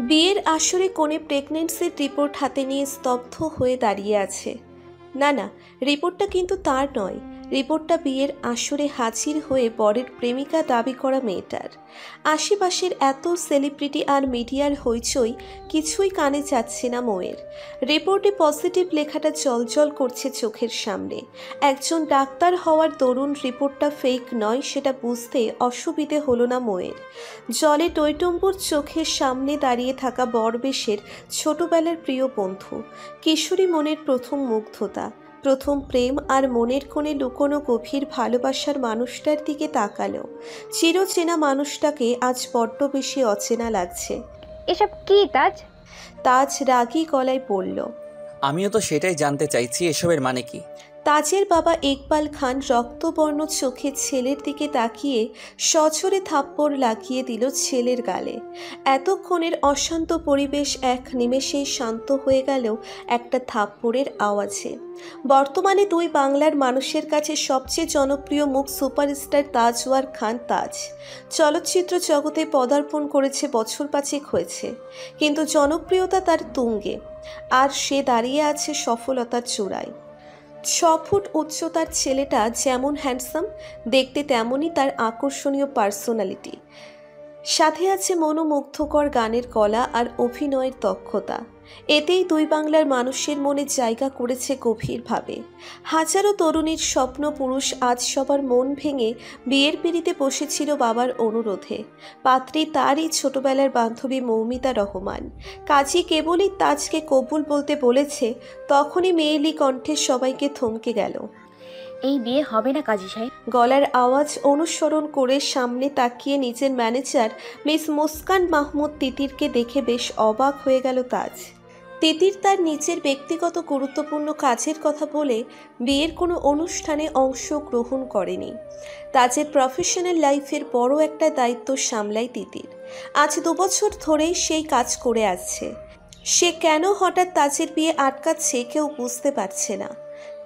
বিয়ের আসরে কোণে প্রেগনেন্সির রিপোর্ট হাতে নিয়ে স্তব্ধ হয়ে দাঁড়িয়ে আছে। না না, রিপোর্টটা কিন্তু তার নয়। রিপোর্টটা বিয়ের আসরে হাজির হয়ে বরের প্রেমিকা দাবি করা মেয়েটার। আশেপাশের এত সেলিব্রিটি আর মিডিয়ার হইচই কিছুই কানে যাচ্ছে না মৌয়ের। রিপোর্টে পজিটিভ লেখাটা জলজল করছে চোখের সামনে। একজন ডাক্তার হওয়ার দরুন রিপোর্টটা ফেক নয় সেটা বুঝতে অসুবিধে হলো না মৌয়ের। জলে টইটম্বুর চোখের সামনে দাঁড়িয়ে থাকা বরবেশের ছোটবেলার প্রিয় বন্ধু, কিশোরী মনের প্রথম মুগ্ধতা, প্রথম প্রেম আর মনের কোণে লুকোনো গভীর ভালোবাসার মানুষটার দিকে তাকালো। চিরচেনা মানুষটাকে আজ বড্ড বেশি অচেনা লাগছে। এসব কি তাজ? তাজ রাগী গলায় বলল, আমিও তো সেটাই জানতে চাইছি, এসবের মানে কি? তাজের বাবা ইকবাল খান রক্তবর্ণ চোখে ছেলের দিকে তাকিয়ে সজোরে থাপ্পড় লাগিয়ে দিল ছেলের গালে। এতক্ষণের অশান্ত পরিবেশ এক নিমেষেই শান্ত হয়ে গেল একটা থাপ্পড়ের আওয়াজে। বর্তমানে দুই বাংলার মানুষের কাছে সবচেয়ে জনপ্রিয় মুখ সুপারস্টার তাজওয়ার খান তাজ। চলচ্চিত্র জগতে পদার্পণ করেছে বছর 5 হয়েছে, কিন্তু জনপ্রিয়তা তার তুঙ্গে, আর সে দাঁড়িয়ে আছে সফলতার চূড়ায়। 6 ফুট উচ্চতার ছেলেটা যেমন হ্যান্ডসাম, দেখতে তেমনই তার আকর্ষণীয় পার্সোনালিটি। সাথে আছে মনোমুগ্ধকর গানের কলা আর অভিনয়ের দক্ষতা। এতেই দুই বাংলার মানুষের মনে জায়গা করেছে গভীরভাবে। হাজারো তরুণীর স্বপ্ন পুরুষ আজ সবার মন ভেঙে বিয়ের পিঁড়িতে বসেছিল বাবার অনুরোধে। পাত্রী তারই ছোটবেলার বান্ধবী মৌমিতা রহমান। কাজী কেবলই তাজকে কবুল বলতে বলেছে, তখনই মেয়েলি কণ্ঠে সবাইকে থমকে গেল। এই বিয়ে হবে না কাজী সাহেব। গলার আওয়াজ অনুসরণ করে সামনে তাকিয়ে নিজের ম্যানেজার মিস মুস্কান মাহমুদ তিতিরকে দেখে বেশ অবাক হয়ে গেল তাজ। তিতির তার নিজের ব্যক্তিগত গুরুত্বপূর্ণ কাজের কথা বলে বিয়ের কোনো অনুষ্ঠানে অংশগ্রহণ করেনি। তাজের প্রফেশনাল লাইফের বড় একটা দায়িত্ব সামলায় তিতির। আজ 2 বছর ধরেই সেই কাজ করে আসছে। সে কেন হঠাৎ তাজের বিয়ে আটকাচ্ছে কেউ বুঝতে পারছে না।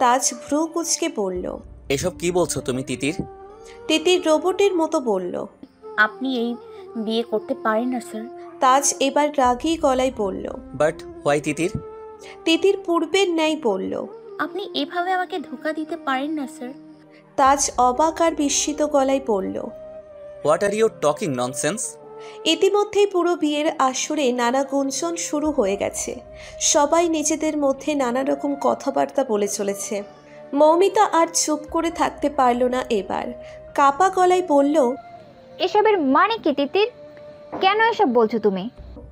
তাজ ভ্রু কুঁচকে বলল, এসব কি বলছো তুমি তিতির? তিতির রোবটের মতো বলল, আপনি এই বিয়ে করতে পারেন না স্যার। তাজ এবার রাগী গলায় বলল, বাট হোয়াই তিতির? তিতির পূর্বের ন্যায় বলল, আপনি এভাবে আমাকে ধোঁকা দিতে পারেন না স্যার। তাজ অবাক আর বিস্মিত গলায় বলল, what are you talking nonsense? ইতিমধ্যেই পুরো বিয়ের আসরে নানা গুঞ্জন শুরু হয়ে গেছে। সবাই নিজেদের মধ্যে নানা রকম কথাবার্তা বলে চলেছে। মৌমিতা আর চুপ করে থাকতে পারল না এবার। কাপা গলায় বলল, এসবের মানে কি তিতির? কেন এসব বলছো তুমি?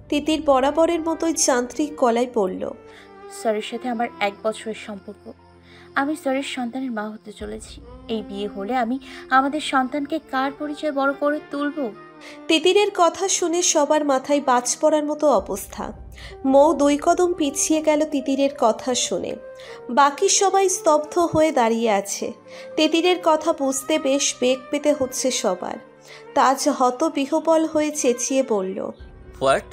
তিতির বরাবরের মতোই যান্ত্রিক গলায় বলল, স্যারের সাথে আমার 1 বছরের সম্পর্ক। আমি স্যারের সন্তানের মা হতে চলেছি। এই বিয়ে হলে আমি আমাদের সন্তানকে কার পরিচয় বড় করে তুলবো? তিতিরের কথা শুনে সবার মাথায় বাজ পড়ার মতো অবস্থা। মৌ 2 কদম পিছিয়ে গেল তিতিরের কথা শুনে। বাকি সবাই স্তব্ধ হয়ে দাঁড়িয়ে আছে। তিতিরের কথা বুঝতে বেশ বেগ পেতে হচ্ছে সবার। তাজ হতবিহ্বল হয়ে চেঁচিয়ে বলল, হোয়াট?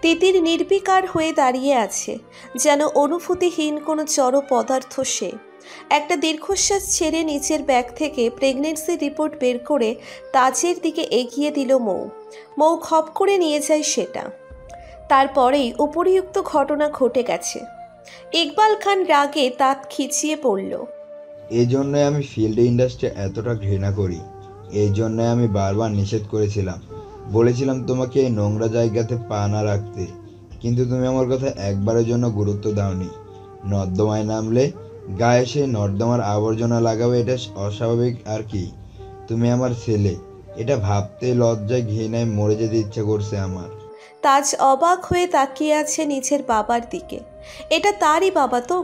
তিতির নির্বিকার হয়ে দাঁড়িয়ে আছে, যেন অনুভূতিহীন কোনো জড় পদার্থ সে। একটা দীর্ঘশ্বাস ছেড়ে নিচের ব্যাগ থেকে প্রেগনেন্সি রিপোর্ট বের করে তাজের দিকে এগিয়ে দিল মৌ। মৌ খপ করে নিয়ে যায় সেটা। তারপরেই উপরিউক্ত ঘটনা ঘটে গেছে। ইকবাল খান রাগে দাঁত খিচিয়ে পড়ল, এই জন্যই আমি ফিল্ড ইন্ডাস্ট্রি এতটা ঘৃণা করি। এই জন্যই আমি বারবার নিষেধ করেছিলাম, বলেছিলাম তোমাকে এই নোংরা জায়গাতে পা না রাখতে, কিন্তু তুমি আমার কথা একবারের জন্য গুরুত্ব দাওনি। নর্দমায় নামলে গায়ে সেই নর্দমার আবর্জনা লাগাবে, এটা অস্বাভাবিক আর কি? তুমি আমার ছেলে, এটা ভাবতে লজ্জায় ঘৃণায় মরে যেতে ইচ্ছে করছে আমার। তাজ অবাক হয়ে তাকিয়ে আছে নিজের বাবার দিকে। এটা তারই বাবা তো,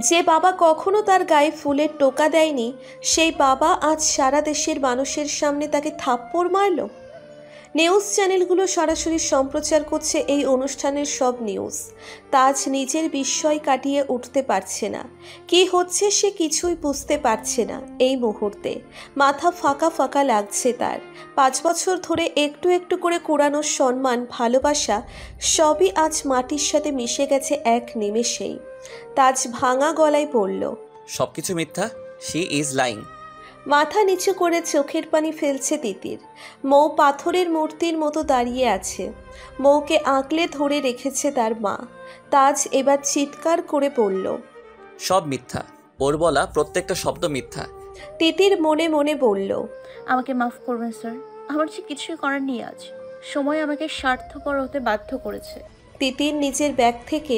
যে বাবা কখনো তার গায়ে ফুলের টোকা দেয়নি, সেই বাবা আজ সারা দেশের মানুষের সামনে তাকে থাপ্পড় মারল। নিউজ চ্যানেলগুলো সরাসরি সম্প্রচার করছে এই অনুষ্ঠানের সব নিউজ। তাজ নিজের বিস্ময় কাটিয়ে উঠতে পারছে না। কি হচ্ছে সে কিছুই বুঝতে পারছে না এই মুহূর্তে। মাথা ফাঁকা ফাঁকা লাগছে তার। 5 বছর ধরে একটু একটু করে কুড়ানো সম্মান, ভালোবাসা সবই আজ মাটির সাথে মিশে গেছে এক নিমেষেই। তাজ ভাঙা গলায় বলল, সবকিছু মিথ্যা। She is lying. মাথা নিচু করে চোখের পানি ফেলছে তিতির। মৌ পাথরের মূর্তির মতো দাঁড়িয়ে আছে। মৌকে আঁকলে ধরে রেখেছে তার মা। তাজ এবার চিৎকার করে পড়ল, সব মিথ্যা, ওর বলা প্রত্যেকটা শব্দ মিথ্যা। তিতির মনে মনে বলল, আমাকে মাফ করবেন স্যার, আমার যে কিছুই করার নেই। আজ সময় আমাকে স্বার্থপর হতে বাধ্য করেছে। তিতির নিজের ব্যাগ থেকে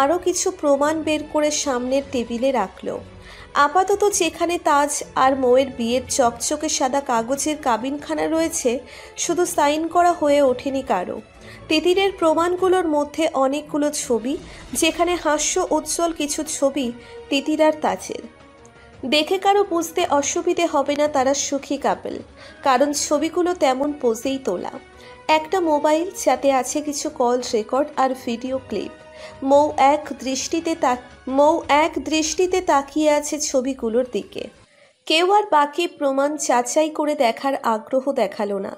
আরও কিছু প্রমাণ বের করে সামনের টেবিলে রাখল। আপাতত যেখানে তাজ আর মৌয়ের বিয়ের চকচকে সাদা কাগজের কাবিনখানা রয়েছে, শুধু সাইন করা হয়ে ওঠেনি কারো। তিতিরের প্রমাণগুলোর মধ্যে অনেকগুলো ছবি, যেখানে হাস্য উজ্জ্বল কিছু ছবি তিতির আর তাজের। দেখে কারো বুঝতে অসুবিধে হবে না তারা সুখী কাপল, কারণ ছবিগুলো তেমন পোজেই তোলা। একটা মোবাইল, যাতে আছে কিছু কল রেকর্ড আর ভিডিও ক্লিপ। মৌ এক দৃষ্টিতে তাকিয়ে আছে ছবিগুলোর দিকে। কেউ আর বাকি প্রমাণ যাচাই করে দেখার আগ্রহ দেখালো না।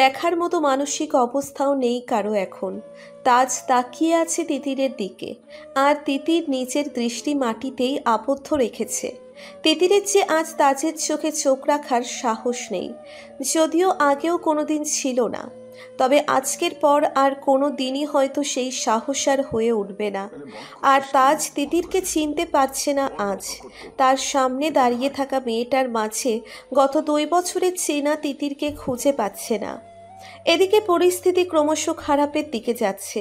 দেখার মতো মানসিক অবস্থাও নেই কারো এখন। তাজ তাকিয়ে আছে তিতিরের দিকে, আর তিতির নিজের দৃষ্টি মাটিতেই আবদ্ধ রেখেছে। তিতিরের যে আজ তাজের চোখে চোখ রাখার সাহস নেই, যদিও আগেও কোনোদিন ছিল না। তবে আজকের পর আর কোনো দিনই হয়তো সেই সাহস আর হয়ে উঠবে না। আর তাজ তিতিরকে চিনতে পারছে না আজ। তার সামনে দাঁড়িয়ে থাকা মেয়েটার মাঝে গত 2 বছরের চেনা তিতিরকে খুঁজে পাচ্ছে না। এদিকে পরিস্থিতি ক্রমশ খারাপের দিকে যাচ্ছে।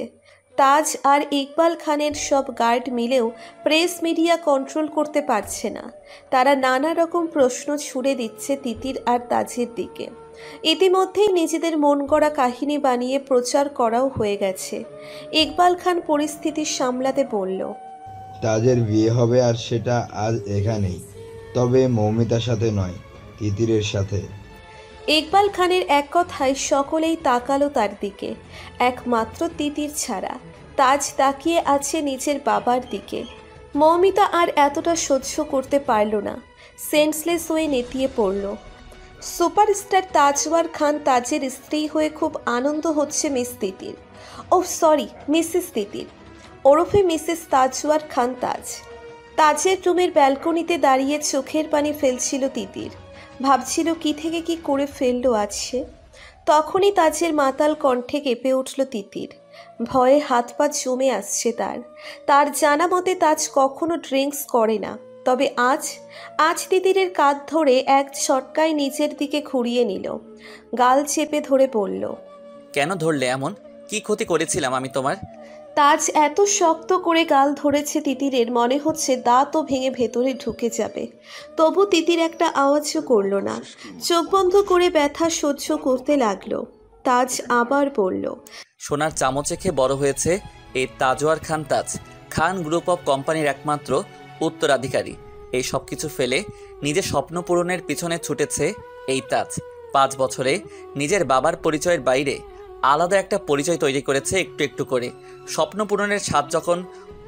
তাজ আর ইকবাল খানের সব গার্ড মিলেও প্রেস মিডিয়া কন্ট্রোল করতে পারছে না। তারা নানা রকম প্রশ্ন ছুড়ে দিচ্ছে তিতির আর তাজের দিকে। ইতিমধ্যেই নিজেদের মন গড়া কাহিনী বানিয়ে প্রচার করাও হয়ে গেছে। ইকবাল খান পরিস্থিতি সামলাতে বলল, তাজের বিয়ে হবে, আর সেটা আজ এখানেই, তবে মৌমিতার সাথে নয়, তিতিরের সাথে। ইকবাল খানের এক কথায় সকলেই তাকালো তার দিকে, একমাত্র তিতির ছাড়া। তাজ তাকিয়ে আছে নিজের বাবার দিকে। মৌমিতা আর এতটা সহ্য করতে পারল না, সেন্সলেস হয়ে নেতিয়ে পড়ল। সুপারস্টার তাজওয়ার খান তাজের স্ত্রী হয়ে খুব আনন্দ হচ্ছে মিস তিতির, ও সরি মিসেস তিতির, ওরফে মিসেস তাজওয়ার খান তাজ। তাজের রুমের ব্যালকনিতে দাঁড়িয়ে চোখের পানি ফেলছিল তিতির। ভাবছিল কি থেকে কি করে ফেললো আজ সে। তখনই তাজের মাতাল কণ্ঠে কেঁপে উঠল তিতির। ভয়ে হাত পা জমে আসছে তার জানা মতে তাজ কখনো ড্রিঙ্কস করে না। তবে আজ তিতিরের কাঁধ ধরে এক ছটকায় নিজের দিকে ঘুরিয়ে নিল, গাল চেপে ধরে বলল, কেন ধরলে এমন? কি ক্ষতি করেছিলাম আমি তোমার? তাজ এত শক্ত করে গাল ধরেছে তিতিরের, মনে হচ্ছে দাঁতও ভেঙে ভেতরে ঢুকে যাবে। তবু তিতির একটা আওয়াজও করল না, চোখ বন্ধ করে ব্যথা সহ্য করতে লাগলো। তাজ আবার বলল, সোনার চামচে খেয়ে বড় হয়েছে এই তাজওয়ার খান তাজ। খান গ্রুপ অফ কোম্পানির একমাত্র উত্তরাধিকারী। এই সব কিছু ফেলে নিজের স্বপ্ন পূরণের পিছনে ছুটেছে এই তাজ। 5 বছরে নিজের বাবার পরিচয়ের বাইরে আলাদা একটা পরিচয় তৈরি করেছে একটু একটু করে। স্বপ্ন পূরণের স্বাদ যখন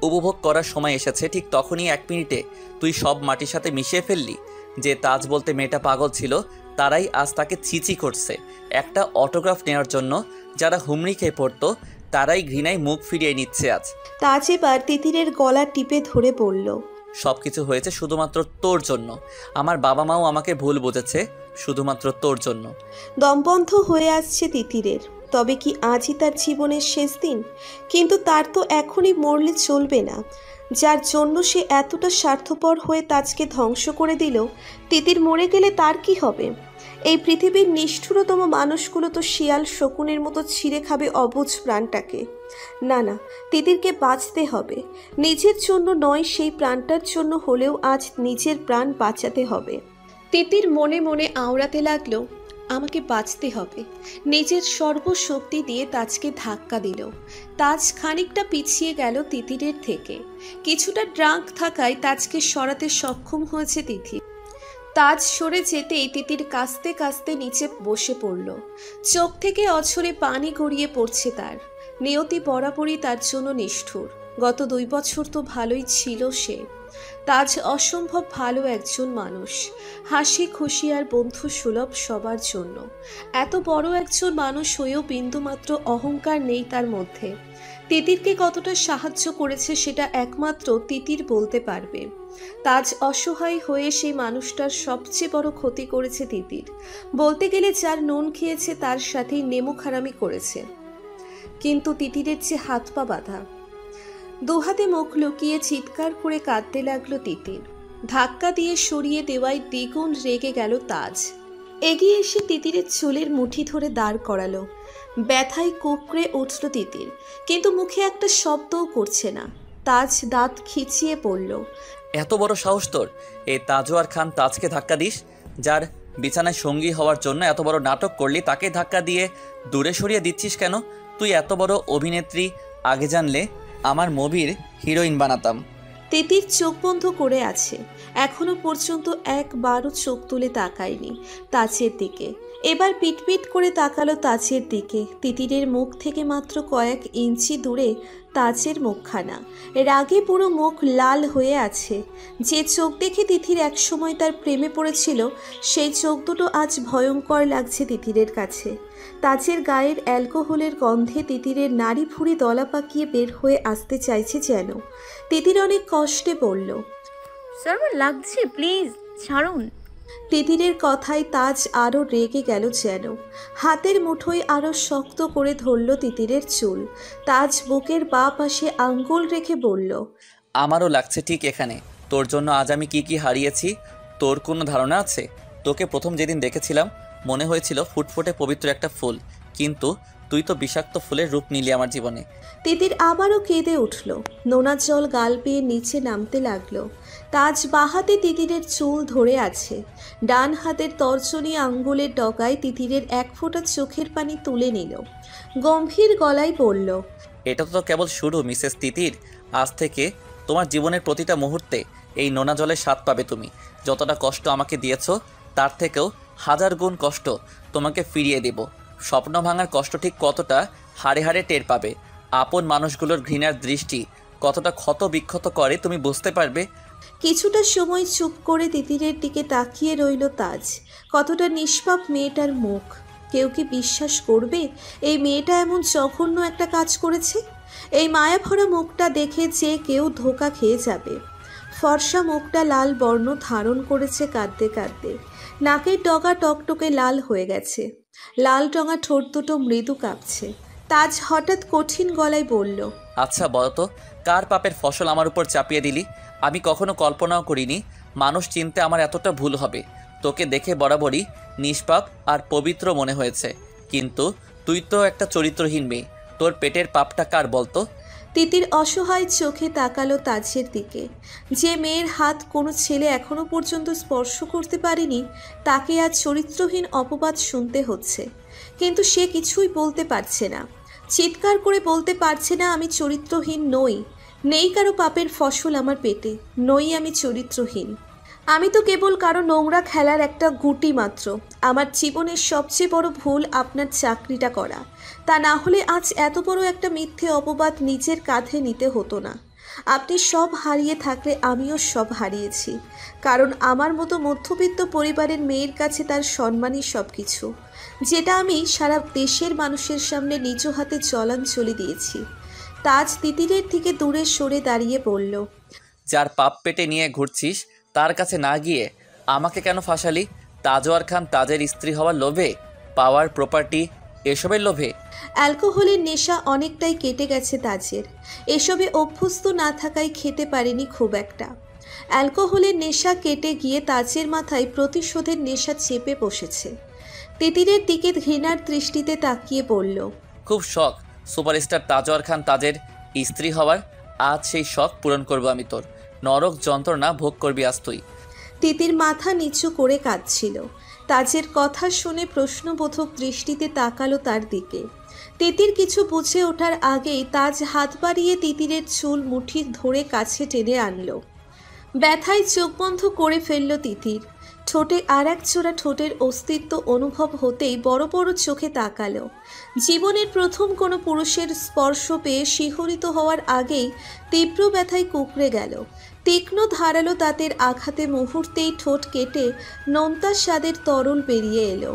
উপভোগ করার সময় এসেছে, ঠিক তখনই 1 মিনিটে তুই সব মাটির সাথে মিশিয়ে ফেললি। যে তাজ বলতে মেয়েটা পাগল ছিল, তারাই আজ তাকে ছিচি করছে। একটা অটোগ্রাফ নেওয়ার জন্য যারা হুমড়ি খেয়ে পড়তো, তারাই ঘৃণায় মুখ ফিরিয়ে নিচ্ছে আজ। তাজ এবার তিতিরের গলা টিপে ধরে বলল, সব কিছু হয়েছে শুধুমাত্র তোর জন্য। আমার বাবা মাও আমাকে ভুল বুঝেছে, শুধুমাত্র তোর জন্য। দমবন্ধ হয়ে আসছে তিতিরের। তবে কি আজই তার জীবনের শেষ দিন? কিন্তু তার তো এখনই মরলে চলবে না। যার জন্য সে এতটা স্বার্থপর হয়ে তাজকে ধ্বংস করে দিল, তিতির মরে গেলে তার কি হবে? এই পৃথিবীর নিষ্ঠুরতম মানুষগুলো তো শিয়াল শকুনের মতো ছিঁড়ে খাবে অবুঝ প্রাণটাকে। না না, তিতিরকে বাঁচতে হবে। নিজের জন্য নয়, সেই প্রাণটার জন্য হলেও আজ নিজের প্রাণ বাঁচাতে হবে। তিতির মনে মনে আওড়াতে লাগলো, আমাকে বাঁচতে হবে। নিজের সর্বশক্তি দিয়ে তাজকে ধাক্কা দিল। তাজ খানিকটা পিছিয়ে গেল তিতিরের থেকে। কিছুটা ড্রাঙ্ক থাকায় তাজকে সরাতে সক্ষম হয়েছে তিতির। তাজ সরে যেতেই তিতির কাস্তে কাস্তে নিচে বসে পড়ল। চোখ থেকে অঝরে পানি গড়িয়ে পড়ছে তার। নিয়তি বরাবরই তার জন্য নিষ্ঠুর। গত 2 বছর তো ভালোই ছিল সে। তাজ অসম্ভব ভালো একজন মানুষ, হাসি খুশি আর বন্ধু সুলভ সবার জন্য। এত বড় একজন মানুষ হয়েও বিন্দুমাত্র অহংকার নেই তার মধ্যে। তিতিরকে কতটা সাহায্য করেছে সেটা একমাত্র তিতির বলতে পারবে। তাজ অসহায় হয়ে সেই মানুষটার সবচেয়ে বড় ক্ষতি করেছে তিতির। বলতে গেলে যার নুন খেয়েছে তার সাথেই নেমু খারামি করেছে। কিন্তু তিতিরের যে হাত পা বাঁধা। দুহাতে মুখ লুকিয়ে চিৎকার করে কাঁদতে লাগলো তিতির। ধাক্কা দিয়ে সরিয়ে দেওয়ায় দ্বিগুণ রেগে গেল তাজ। এগিয়ে এসে তিতিরের চুলের মুঠি ধরে দাঁড় করালো। ব্যথায় কুঁকড়ে উঠল তিতির, কিন্তু মুখে একটা শব্দও করছে না। তাজ দাঁত খিচিয়ে পড়ল। এত বড় সাহস তোর, এই তাজওয়ার খান তাজকে ধাক্কা দিস? যার বিছানায় সঙ্গী হওয়ার জন্য এত বড় নাটক করলি তাকে ধাক্কা দিয়ে দূরে সরিয়ে দিচ্ছিস কেন? তুই এত বড় অভিনেত্রী, আগে জানলে আমার মুভির হিরোইন বানাতাম। তিতির চোখ বন্ধ করে আছে, এখনো পর্যন্ত একবারও চোখ তুলে তাকায়নি তাজের দিকে। এবার পিটপিট করে তাকালো তাজের দিকে। তিতিরের মুখ থেকে মাত্র কয়েক ইঞ্চি দূরে তাজের মুখখানা। রাগে পুরো মুখ লাল হয়ে আছে। যে চোখ দেখে তিতির একসময় তার প্রেমে পড়েছিল, সেই চোখ দুটো আজ ভয়ঙ্কর লাগছে তিতিরের কাছে। তাজের গায়ের অ্যালকোহলের গন্ধে তিতিরের নাড়ি ভুঁড়ি দলা পাকিয়ে বের হয়ে আসতে চাইছে যেন। তিতির অনেক কষ্টে বলল, স্যার আমার লাগছে, প্লিজ ছাড়ুন। তিতিরের কথায় তাজ আরও রেগে গেল যেন। হাতের মুঠোয় আরও শক্ত করে ধরল তিতিরের চুল। তাজ বুকের বাঁ পাশে আঙ্গুল রেখে বলল, আমারও লাগছে ঠিক এখানে। তোর জন্য আজ আমি কি কি হারিয়েছি তোর কোনো ধারণা আছে? তোকে প্রথম যেদিন দেখেছিলাম মনে হয়েছিল ফুটফুটে পবিত্র একটা ফুল, কিন্তু তুই তো বিষাক্ত ফুলের রূপ নিলি আমার জীবনে। তিতির আবারও কেঁদে উঠল। নোনা জল গাল পেয়ে নিচে নামতে লাগলো। তাজ বাঁ হাতে তিতিরের চুল ধরে আছে, ডান হাতের তর্জনী আঙ্গুলের ডগায় তিতিরের এক ফোঁটা চোখের পানি তুলে নিল। গম্ভীর গলায় বলল, এটা তো কেবল শুরু মিসেস তিতির। আজ থেকে তোমার জীবনের প্রতিটা মুহূর্তে এই নোনা জলের স্বাদ পাবে তুমি। যতটা কষ্ট আমাকে দিয়েছো তার থেকেও হাজার গুণ কষ্ট তোমাকে ফিরিয়ে দেব। স্বপ্ন ভাঙার কষ্ট ঠিক কতটা হাড়ে হাড়ে টের পাবে। আপন মানুষগুলোর ঘৃণার দৃষ্টি কতটা ক্ষত বিক্ষত করে তুমি বুঝতে পারবে। কিছুটা সময় চুপ করে তিতিরের দিকে তাকিয়ে রইল তাজ। কতটা নিষ্পাপ মেয়েটার মুখ। কেউ কি বিশ্বাস করবে এই মেয়েটা এমন জঘন্য একটা কাজ করেছে? এই মায়াভরা মুখটা দেখে যে কেউ ধোঁকা খেয়ে যাবে। ফর্সা মুখটা লাল বর্ণ ধারণ করেছে কাঁদতে কাঁদতে। নাকের ডগা টকটকে লাল হয়ে গেছে। লাল রঙা ঠোঁট দুটো মৃদু কাঁপছে। তাজ হঠাৎ কঠিন গলায় বলল, আচ্ছা বলতো, কার পাপের ফসল আমার উপর চাপিয়ে দিলি? আমি কখনো কল্পনাও করিনি মানুষ চিনতে আমার এতটা ভুল হবে। তোকে দেখে বরাবরই নিষ্পাপ আর পবিত্র মনে হয়েছে, কিন্তু তুই তো একটা চরিত্রহীন মেয়ে। তোর পেটের পাপটা কার বলতো? তিতির অসহায় চোখে তাকালো তাজের দিকে। যে মেয়ের হাত কোনো ছেলে এখনো পর্যন্ত স্পর্শ করতে পারেনি, তাকে আজ চরিত্রহীন অপবাদ শুনতে হচ্ছে। কিন্তু সে কিছুই বলতে পারছে না, চিৎকার করে বলতে পারছে না, আমি চরিত্রহীন নই। নেই কারো পাপের ফসল আমার পেটে, নই আমি চরিত্রহীন। আমি তো কেবল কারো নোংরা খেলার একটা গুটি মাত্র। আমার জীবনের সবচেয়ে বড় ভুল আপনার চাকরিটা করা। তা না হলে আজ এত বড় একটা মিথ্যে অপবাদ নিজের কাঁধে নিতে হতো না। আপনি সব হারিয়ে থাকলে আমিও সব হারিয়েছি, কারণ আমার মতো মধ্যবিত্ত পরিবারের মেয়ের কাছে তার সম্মানই সব কিছু, যেটা আমি সারা দেশের মানুষের সামনে নিজ হাতে জলাঞ্জলি দিয়েছি। তাজ তিতিরের থেকে দূরে সরে দাঁড়িয়ে বলল, যার পাপ পেটে নিয়ে ঘুরছিস তার কাছে না গিয়ে আমাকে কেন ফাঁসালি? তাজওয়ার খান তাজের স্ত্রী হওয়ার লোভে, পাওয়ার, প্রপার্টি এসবের লোভে? অ্যালকোহলের নেশা অনেকটাই কেটে গেছে তাজের। এসবে অভ্যস্ত না থাকায় খেতে পারেনি খুব একটা। অ্যালকোহলের নেশা কেটে গিয়ে তাজের মাথায় প্রতিশোধের নেশা চেপে বসেছে। তিতিরের দিকে ঘৃণার দৃষ্টিতে তাকিয়ে বলল, খুব শখ সুপারস্টার তাজওয়ার খান তাজের স্ত্রী হওয়ার। আজ সেই শখ পূরণ করবো আমি তোর। নরক যন্ত্রণা ভোগ করবি আজ তুই। তিতির মাথা নিচু করে কাঁদছিল। তাজের কথা শুনে প্রশ্নবোধক দৃষ্টিতে তাকালো তার দিকে। তিতির কিছু বুঝে ওঠার আগেই তাজ হাত বাড়িয়ে তিতিরের চুল মুঠি ধরে কাছে টেনে আনলো। ব্যথায় চোখ বন্ধ করে ফেলল তিতির। ঠোঁটে আর এক চোরা ঠোঁটের অস্তিত্ব অনুভব হতেই বড় বড় চোখে তাকালো। জীবনের প্রথম কোনো পুরুষের স্পর্শ পেয়ে শিহরিত হওয়ার আগেই তীব্র ব্যথায় কুঁকড়ে গেল। তীক্ষ্ণ ধারালো দাঁতের আঘাতে মুহূর্তেই ঠোঁট কেটে নোনতা স্বাদের তরল বেরিয়ে এলো।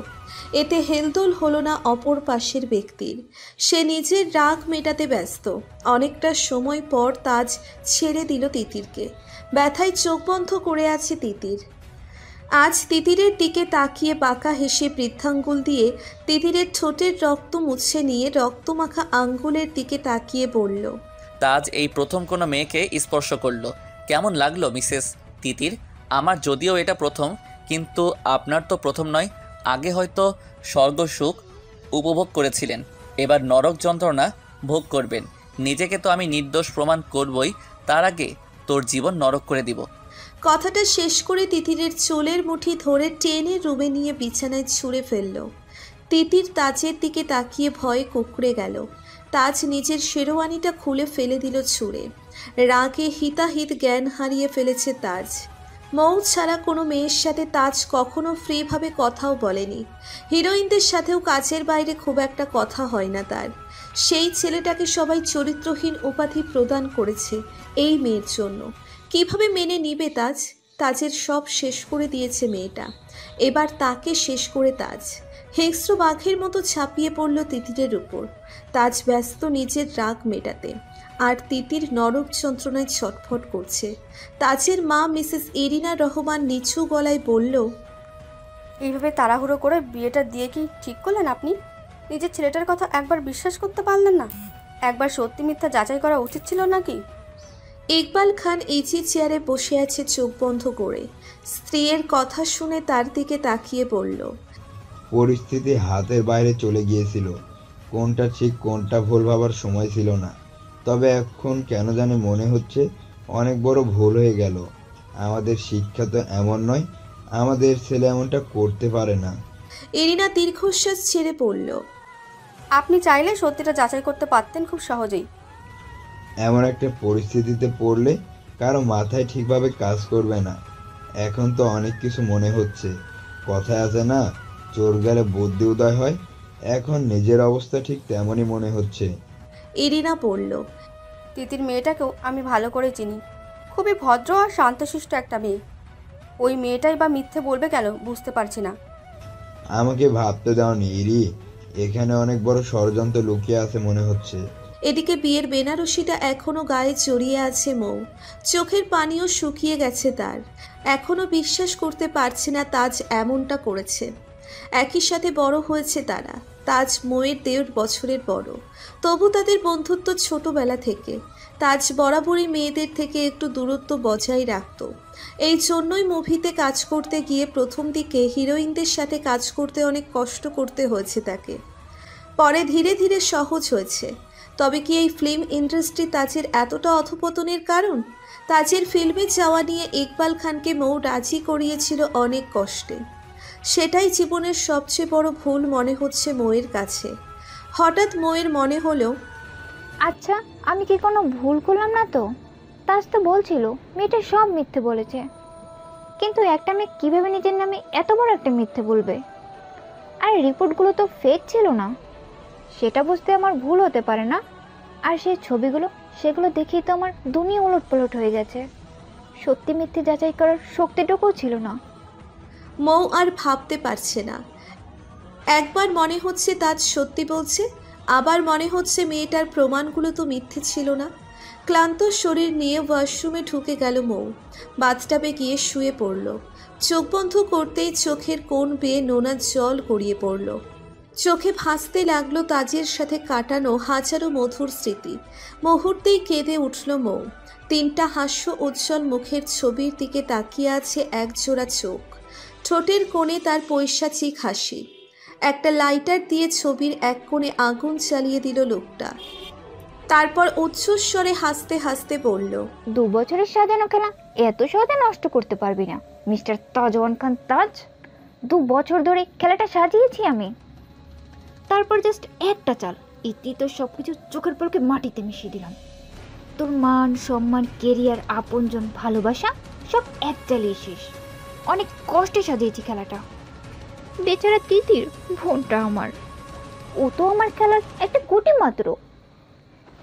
এতে হেলদোল হলো না অপর পাশের ব্যক্তির। সে নিজের রাগ মেটাতে ব্যস্ত। অনেকটা সময় পর তাজ ছেড়ে দিল তিতিরকে। ব্যথায় চোখ বন্ধ করে আছে তিতির। আজ তিতিরের দিকে তাকিয়ে বাঁকা হেসে বৃদ্ধাঙ্গুল দিয়ে তিতিরের ঠোঁটের রক্ত মুছে নিয়ে রক্তমাখা আঙ্গুলের দিকে তাকিয়ে বলল, তাজ এই প্রথম কোনো মেয়েকে স্পর্শ করলো। কেমন লাগলো মিসেস তিতির? আমার যদিও এটা প্রথম, কিন্তু আপনার তো প্রথম নয়। আগে হয়তো স্বর্গ সুখ উপভোগ করেছিলেন, এবার নরক যন্ত্রণা ভোগ করবেন। নিজেকে তো আমি নির্দোষ প্রমাণ করবই, তার আগে তোর জীবন নরক করে দিব। কথাটা শেষ করে তিতিরের চুলের মুঠি ধরে টেনে রুমে নিয়ে বিছানায় ছুঁড়ে ফেলল। তিতির তাজের দিকে তাকিয়ে ভয়ে কুঁকড়ে গেল। তাজ নিজের শেরওয়ানিটা খুলে ফেলে দিল ছুঁড়ে। রাগে হিতাহিত জ্ঞান হারিয়ে ফেলেছে তাজ। মৌ ছাড়া কোনো মেয়ের সাথে তাজ কখনো ফ্রিভাবে কথাও বলেনি। হিরোইনদের সাথেও কাজের বাইরে খুব একটা কথা হয় না তার। সেই ছেলেটাকে সবাই চরিত্রহীন উপাধি প্রদান করেছে এই মেয়ের জন্য। কিভাবে মেনে নিবে তাজ? তাজের সব শেষ করে দিয়েছে মেয়েটা, এবার তাকে শেষ করে তাজ। হিংস্র বাঘের মতো ছাপিয়ে পড়ল তিতিরের উপর। তাজ ব্যস্ত নিজের রাগ মেটাতে, আর তিতির নরক যন্ত্রণায় ছটফট করছে। তাজের মা মিসেস এরিনা রহমান নিচু গলায় বলল, এইভাবে তাড়াহুড়ো করে বিয়েটা দিয়ে কি ঠিক করলেন আপনি? নিজের ছেলেটার কথা একবার বিশ্বাস করতে পারলেন না? একবার সত্যি মিথ্যা যাচাই করা উচিত ছিল নাকি? ইকবাল খান ইজি চেয়ারে বসে আছে চোখ বন্ধ করে। স্ত্রীর কথা শুনে তার দিকে তাকিয়ে বলল, পরিস্থিতি হাতের বাইরে চলে গিয়েছিল। কোনটা ঠিক কোনটা ভুল ভাবার সময় ছিল না। তবে এখন কেন জানি মনে হচ্ছে অনেক বড় ভুল হয়ে গেল। আমাদের শিক্ষা তো এমন নয়, আমাদের ছেলে এমনটা করতে পারে না। এরিনা দীর্ঘশ্বাস ছেড়ে পড়ল, আপনি চাইলে সত্যিটা যাচাই করতে পারতেন খুব সহজেই। এমন একটা পরিস্থিতিতে পড়লে কারো মাথায় ঠিকভাবে কাজ করবে না। এখন তো অনেক কিছু মনে হচ্ছে। কথায় আছে না, চোর গেলে বুদ্ধি উদয় হয়। এখন নিজের অবস্থা ঠিক তেমনই মনে হচ্ছে। এরিনা বলল, তিতির মেয়েটাকেও আমি ভালো করে চিনি। খুবই ভদ্র আর শান্তশিষ্ট একটা মেয়ে। ওই মেয়েটাই বা মিথ্যে বলবে কেন বুঝতে পারছি না। আমাকে ভাবতে দাওনি ইরি, এখানে অনেক বড় ষড়যন্ত্র লুকিয়ে আছে মনে হচ্ছে। এদিকে বিয়ের বেনারসিটা এখনো গায়ে জড়িয়ে আছে মৌ। চোখের পানিও শুকিয়ে গেছে তার। এখনো বিশ্বাস করতে পারছে না তাজ এমনটা করেছে। একই সাথে বড় হয়েছে তারা। তাজ মৌয়ের 1.5 বছরের বড়, তবু তাদের বন্ধুত্ব ছোটবেলা থেকে। তাজ বরাবরই মেয়েদের থেকে একটু দূরত্ব বজায় রাখত। এই জন্যই মুভিতে কাজ করতে গিয়ে প্রথম দিকে হিরোইনদের সাথে কাজ করতে অনেক কষ্ট করতে হয়েছে তাকে। পরে ধীরে ধীরে সহজ হয়েছে। তবে কি এই ফিল্ম ইন্ডাস্ট্রি তাজের এতটা অধপতনের কারণ? তাজের ফিল্মে যাওয়া নিয়ে ইকবাল খানকে মৌ রাজি করিয়েছিল অনেক কষ্টে। সেটাই জীবনের সবচেয়ে বড় ভুল মনে হচ্ছে মৌয়ের কাছে। হঠাৎ মৌয়ের মনে হলো, আচ্ছা, আমি কি কোনো ভুল করলাম না তো? তাজ তো বলছিল মেয়েটা সব মিথ্যে বলেছে, কিন্তু একটা মেয়ে কীভাবে নিজের নামে এত বড় একটা মিথ্যে বলবে? আর রিপোর্টগুলো তো ফেক ছিল না, সেটা বুঝতে আমার ভুল হতে পারে না? আর সেই ছবিগুলো, সেগুলো দেখেই তো আমার দুনিয়া ওলটপালট হয়ে গেছে। সত্যি মিথ্যে যাচাই করার শক্তিটুকুও ছিল না। মৌ আর ভাবতে পারছে না। একবার মনে হচ্ছে তাজ সত্যি বলছে, আবার মনে হচ্ছে মেয়েটার প্রমাণগুলো তো মিথ্যে ছিল না। ক্লান্ত শরীর নিয়ে ওয়াশরুমে ঢুকে গেল মৌ। বাথটাবে গিয়ে শুয়ে পড়ল। চোখ বন্ধ করতেই চোখের কোণ বেয়ে নোনা জল গড়িয়ে পড়ল। চোখে ভাসতে লাগলো তাজের সাথে কাটানো হাজারো মধুর স্মৃতি। মুহূর্তেই কেঁদে উঠল মৌ। 3টা হাস্য উজ্জ্বল মুখের ছবির দিকে তাকিয়ে আছে একজোড়া চোখ। ঠোঁটের কোণে তার পৈশাচিক হাসি। একটা লাইটার দিয়ে ছবির এক কোণে আগুন জ্বালিয়ে দিল লোকটা। তারপর উচ্চস্বরে হাসতে হাসতে বলল, 2 বছরের সাজানো খেলা এত সহজে নষ্ট করতে পারবি না মিস্টার তাজওয়ান খান তাজ। 2 বছর ধরে খেলাটা সাজিয়েছি আমি, তারপর জাস্ট একটা চাল ইতি তো সব কিছু চোখের পলকে মাটিতে মিশিয়ে দিলাম। তোর মান সম্মান কেরিয়ার আপনজন ভালোবাসা সব এক চালিয়ে শেষ। অনেক কষ্টে সাজিয়েছি খেলাটা। বেচারা তিতির বোনটা আমার, ও তো আমার খেলার একটা গুটি মাত্র,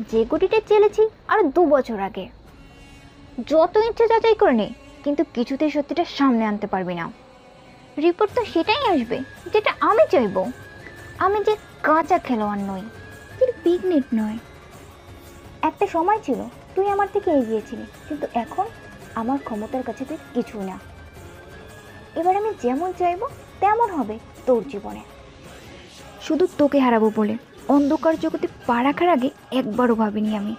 যে গুটিটা চেলেছি আর 2 বছর আগে। যত ইচ্ছে যাচাই করে নে, কিন্তু কিছুতেই সত্যিটা সামনে আনতে পারবি না। রিপোর্ট তো সেটাই আসবে যেটা আমি চাইবো। আমি যে কাঁচা খেলোয়াড় নই, কিন্তু পিকনিক নয়। একটা সময় ছিল তুই আমার থেকে এগিয়েছিলি, কিন্তু এখন আমার ক্ষমতার কাছে তুই কিছু না। এবার আমি যেমন চাইবো তেমন হবে তোর জীবনে। শুধু তোকে হারাবো বলে অন্ধকার জগতে পা রাখার আগে একবারও ভাবিনি আমি।